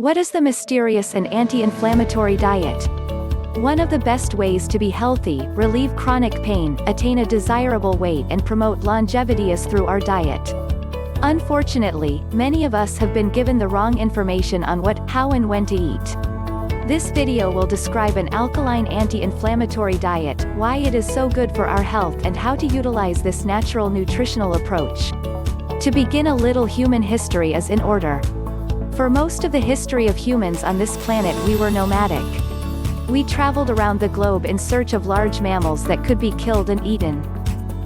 What is the mysterious and anti-inflammatory diet? One of the best ways to be healthy, relieve chronic pain, attain a desirable weight and promote longevity is through our diet. Unfortunately, many of us have been given the wrong information on what, how and when to eat. This video will describe an alkaline anti-inflammatory diet, why it is so good for our health and how to utilize this natural nutritional approach. To begin, a little human history is in order. For most of the history of humans on this planet we were nomadic. We traveled around the globe in search of large mammals that could be killed and eaten.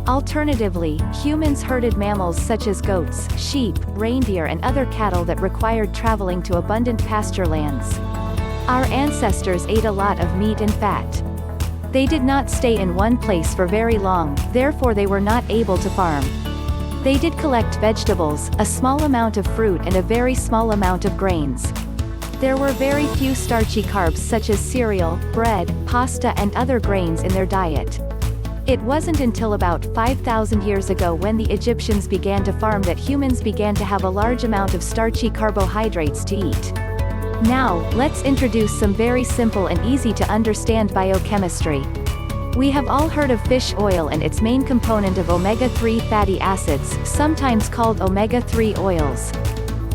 Alternatively, humans herded mammals such as goats, sheep, reindeer and other cattle that required traveling to abundant pasture lands. Our ancestors ate a lot of meat and fat. They did not stay in one place for very long, therefore they were not able to farm. They did collect vegetables, a small amount of fruit and a very small amount of grains. There were very few starchy carbs such as cereal, bread, pasta and other grains in their diet. It wasn't until about 5,000 years ago when the Egyptians began to farm that humans began to have a large amount of starchy carbohydrates to eat. Now, let's introduce some very simple and easy to understand biochemistry. We have all heard of fish oil and its main component of omega-3 fatty acids, sometimes called omega-3 oils.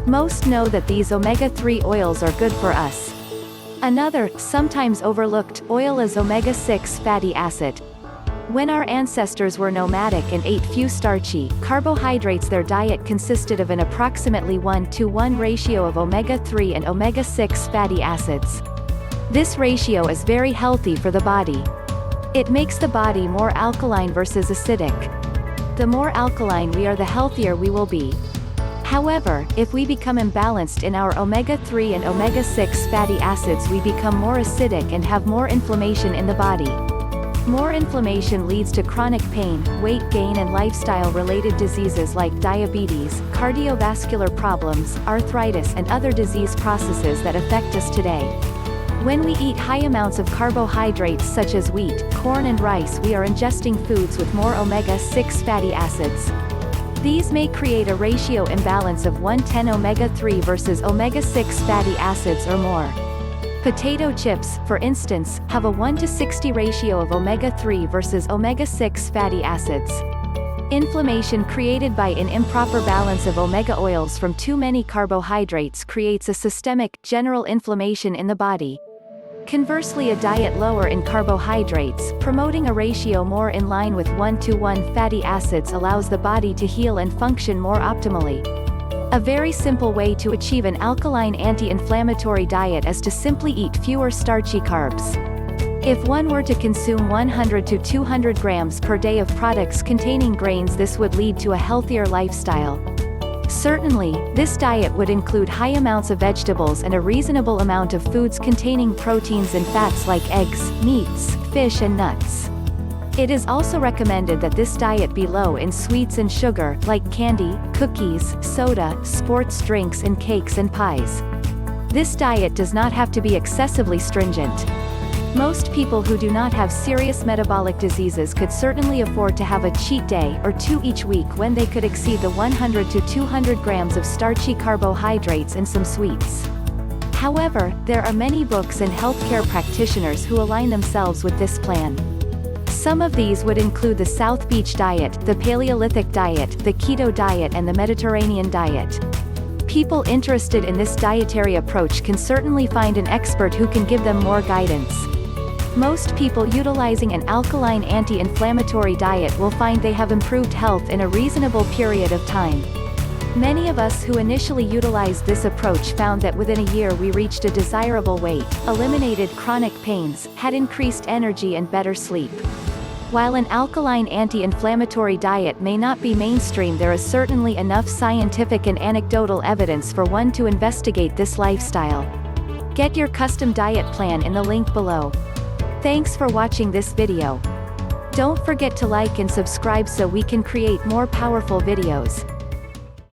Most know that these omega-3 oils are good for us. Another, sometimes overlooked, oil is omega-6 fatty acid. When our ancestors were nomadic and ate few starchy carbohydrates, their diet consisted of an approximately 1-to-1 ratio of omega-3 and omega-6 fatty acids. This ratio is very healthy for the body. It makes the body more alkaline versus acidic. The more alkaline we are, the healthier we will be. However, if we become imbalanced in our omega-3 and omega-6 fatty acids, we become more acidic and have more inflammation in the body. More inflammation leads to chronic pain, weight gain and lifestyle-related diseases like diabetes, cardiovascular problems, arthritis and other disease processes that affect us today. When we eat high amounts of carbohydrates such as wheat, corn and rice, we are ingesting foods with more omega-6 fatty acids. These may create a ratio imbalance of 1:10 omega-3 versus omega-6 fatty acids or more. Potato chips, for instance, have a 1:60 ratio of omega-3 versus omega-6 fatty acids. Inflammation created by an improper balance of omega oils from too many carbohydrates creates a systemic, general inflammation in the body. Conversely, a diet lower in carbohydrates, promoting a ratio more in line with 1:1 fatty acids, allows the body to heal and function more optimally. A very simple way to achieve an alkaline anti-inflammatory diet is to simply eat fewer starchy carbs. If one were to consume 100 to 200 grams per day of products containing grains, this would lead to a healthier lifestyle. Certainly, this diet would include high amounts of vegetables and a reasonable amount of foods containing proteins and fats like eggs, meats, fish and nuts. It is also recommended that this diet be low in sweets and sugar, like candy, cookies, soda, sports drinks and cakes and pies. This diet does not have to be excessively stringent. Most people who do not have serious metabolic diseases could certainly afford to have a cheat day or two each week when they could exceed the 100 to 200 grams of starchy carbohydrates and some sweets. However, there are many books and healthcare practitioners who align themselves with this plan. Some of these would include the South Beach diet, the Paleolithic diet, the Keto diet and the Mediterranean diet. People interested in this dietary approach can certainly find an expert who can give them more guidance. Most people utilizing an alkaline anti-inflammatory diet will find they have improved health in a reasonable period of time. Many of us who initially utilized this approach found that within a year we reached a desirable weight, eliminated chronic pains, had increased energy and better sleep. While an alkaline anti-inflammatory diet may not be mainstream, there is certainly enough scientific and anecdotal evidence for one to investigate this lifestyle. Get your custom diet plan in the link below. Thanks for watching this video. Don't forget to like and subscribe so we can create more powerful videos.